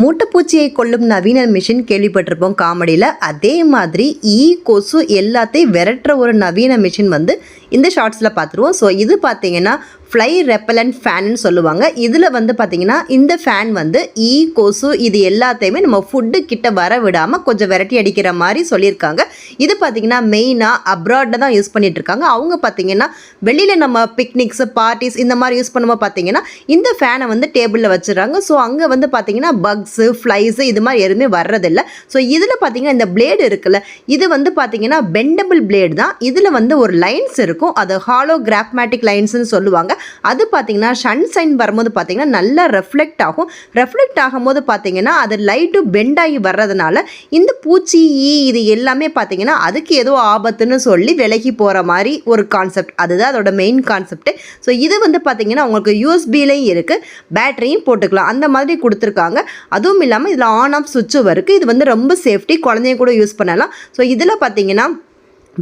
மூட்டைப்பூச்சியை கொல்லும் நவீன மிஷின் கேள்விப்பட்டிருப்போம் காமெடியில். அதே மாதிரி கொசு எல்லாத்தையும் விரட்டுற ஒரு நவீன மிஷின் வந்து இந்த ஷார்ட்ஸில் பார்த்துருவோம். ஸோ இது பார்த்தீங்கன்னா ஃப்ளை ரெப்பலண்ட் ஃபேன்னு சொல்லுவாங்க. இதில் வந்து பார்த்திங்கன்னா இந்த ஃபேன் வந்து கொசு இது எல்லாத்தையுமே நம்ம ஃபுட்டு கிட்ட வர விடாமல் கொஞ்சம் விரட்டி அடிக்கிற மாதிரி சொல்லியிருக்காங்க. இது பார்த்திங்கன்னா மெயினாக அப்ராடில் தான் யூஸ் பண்ணிகிட்ருக்காங்க. அவங்க பார்த்திங்கன்னா வெளியில் நம்ம பிக்னிக்ஸு பார்ட்டிஸ் இந்த மாதிரி யூஸ் பண்ணும்போது பார்த்திங்கன்னா இந்த ஃபேனை வந்து டேபிளில் வச்சுறாங்க. ஸோ அங்கே வந்து பார்த்திங்கன்னா பக்ஸு ஃப்ளைஸு இது மாதிரி எதுவுமே வர்றதில்லை. ஸோ இதில் பார்த்திங்கன்னா இந்த பிளேடு இருக்குல்ல, இது வந்து பார்த்திங்கன்னா பெண்டபிள் பிளேடு தான். இதில் வந்து ஒரு லைன்ஸ் இருக்கும், அது ஹாலோகிராஃப்மேட்டிக் லைன்ஸ்னு சொல்லுவாங்க. அது பார்த்தீங்கன்னா சன்ஷைன் வரும்போது பார்த்தீங்கன்னா நல்லா ரெஃப்ளெக்ட் ஆகும். ரெஃப்ளெக்ட் ஆகும்போது பார்த்தீங்கன்னா அது லைட்டு பெண்ட் ஆகி வர்றதுனால இந்த பூச்சி இது எல்லாமே பார்த்தீங்கன்னா அதுக்கு ஏதோ ஆபத்துன்னு சொல்லி விலகி போகிற மாதிரி ஒரு கான்செப்ட். அதுதான் அதோட மெயின் கான்செப்ட். ஸோ இது வந்து பார்த்தீங்கன்னா உங்களுக்கு யூஎஸ்பிலையும் இருக்குது, பேட்டரியும் போட்டுக்கலாம், அந்த மாதிரி கொடுத்துருக்காங்க. அதுவும் இல்லாமல் இதில் ஆன் ஆஃப் சுவிட்சும் இருக்குது. இது வந்து ரொம்ப சேஃப்டி, குழந்தைங்க கூட யூஸ் பண்ணலாம். ஸோ இதில் பார்த்தீங்கன்னா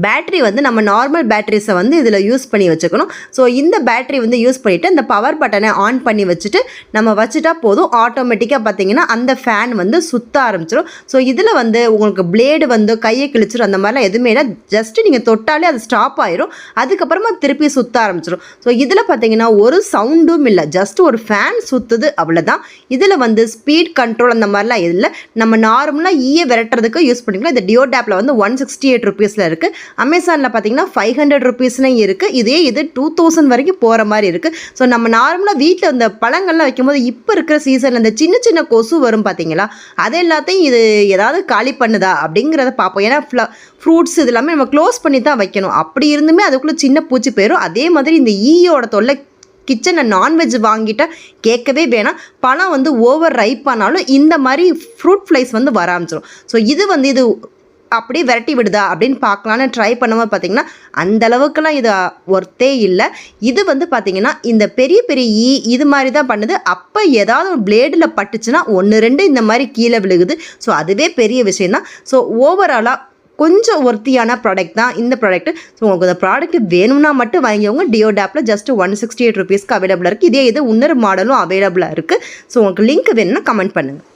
பேட்ரி வந்து நம்ம நார்மல் பேட்ரிஸை வந்து இதில் யூஸ் பண்ணி வச்சுக்கணும். ஸோ இந்த பேட்ரி வந்து யூஸ் பண்ணிவிட்டு இந்த பவர் பட்டனை ஆன் பண்ணி வச்சுட்டு நம்ம வச்சுட்டா போதும், ஆட்டோமேட்டிக்காக பார்த்தீங்கன்னா அந்த ஃபேன் வந்து சுற்ற ஆரம்பிச்சிடும். ஸோ இதில் வந்து உங்களுக்கு பிளேடு வந்து கையை கிழிச்சிடும் அந்த மாதிரிலாம் எதுவுமே இல்லை. ஜஸ்ட்டு நீங்கள் தொட்டாலே அது ஸ்டாப் ஆயிரும், அதுக்கப்புறமா திருப்பி சுற்ற ஆரம்பிச்சிடும். ஸோ இதில் பார்த்தீங்கன்னா ஒரு சவுண்டும் இல்லை, ஜஸ்ட் ஒரு ஃபேன் சுற்றுது, அவ்வளோதான். இதில் வந்து ஸ்பீட் கண்ட்ரோல் அந்த மாதிரிலாம் இல்லை. நம்ம நார்மலாக விரட்டுறதுக்கு யூஸ் பண்ணிக்கலாம். இந்த டியோடாப்பில் வந்து 168 ருபீஸில் இருக்குது. அமேசானில் பார்த்தீங்கன்னா 500 ருபீஸ்லையும் இருக்குது. இது 2000 வரைக்கும் போகிற மாதிரி இருக்குது. ஸோ நம்ம நார்மலாக வீட்டில் இந்த பழங்கள்லாம் வைக்கும்போது இப்போ இருக்கிற சீசனில் இந்த சின்ன சின்ன கொசு வரும் பார்த்தீங்களா, அது எல்லாத்தையும் இது ஏதாவது காலி பண்ணுதா அப்படிங்கிறத பார்ப்போம். ஏன்னா ஃப்ரூட்ஸ் இது எல்லாமே நம்ம க்ளோஸ் பண்ணி தான் வைக்கணும். அப்படி இருந்துமே அதுக்குள்ளே சின்ன பூச்சி போயிடும். அதே மாதிரி இந்த ஈயோட தொல்லை கிச்சனில் நான்வெஜ் வாங்கிட்டால் கேட்கவே வேணாம். பழம் வந்து ஓவர் ரைப் ஆனாலும் இந்த மாதிரி ஃப்ரூட் ஃப்ளைஸ் வந்து வர ஆரம்பிச்சிடும். ஸோ இது அப்படியே விரட்டி விடுதா அப்படின்னு பார்க்கலான்னு ட்ரை பண்ணும்போது பார்த்தீங்கன்னா அந்தளவுக்குலாம் இது ஒர்த்தே இல்லை. இது வந்து பார்த்திங்கன்னா இந்த பெரிய பெரிய இது மாதிரி தான் பண்ணுது. அப்போ ஏதாவது ஒரு பிளேடில் பட்டுச்சுன்னா 1-2 இந்த மாதிரி கீழே விழுகுது. ஸோ அதுவே பெரிய விஷயந்தான். ஸோ ஓவராலாக கொஞ்சம் ஒர்த்தியான ப்ராடக்ட் தான் இந்த ப்ராடக்ட். ஸோ உங்களுக்கு இந்த ப்ராடக்ட் வேணும்னா மட்டும் வாங்கிக்கோங்க. டியோடாப்பில் ஜஸ்ட் 168 ருபீஸ்க்கு அவைலபிளாக இருக்குது. இது இன்னொரு மாடலும் அவைலபிளாக இருக்குது. ஸோ உங்களுக்கு லிங்க் வேணும்னா கமெண்ட் பண்ணுங்கள்.